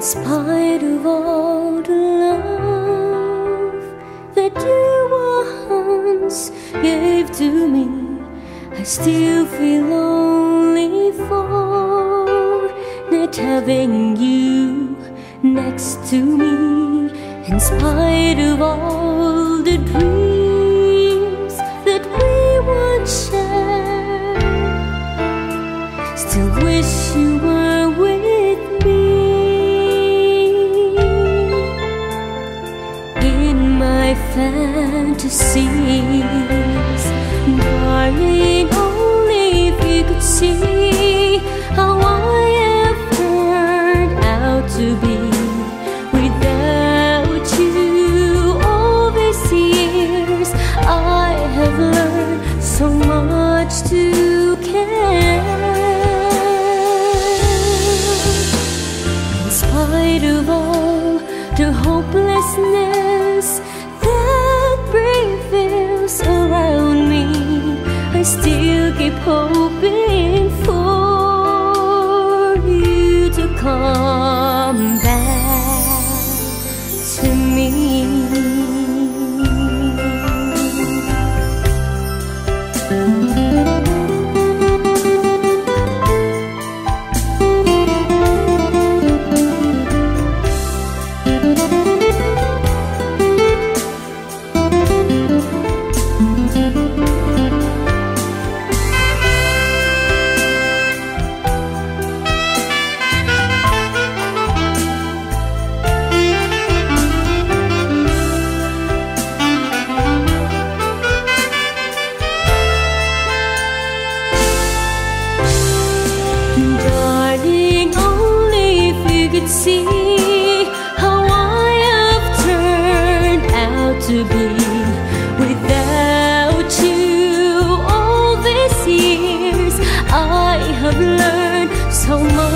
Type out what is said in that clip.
spite of all the love that you once gave to me, I still feel lonely for not having you next to me. In spite of all the dreams that we once shared, still wish you were with me. In my fantasies, darling, only if you could see how I have turned out to be without you. All these years I have learned so much to care. In spite of all the hopelessness that prevails around me, I still keep hoping for you to come back to me. Darling, only if you could see how I have turned out to be without you. All these years I have learned so much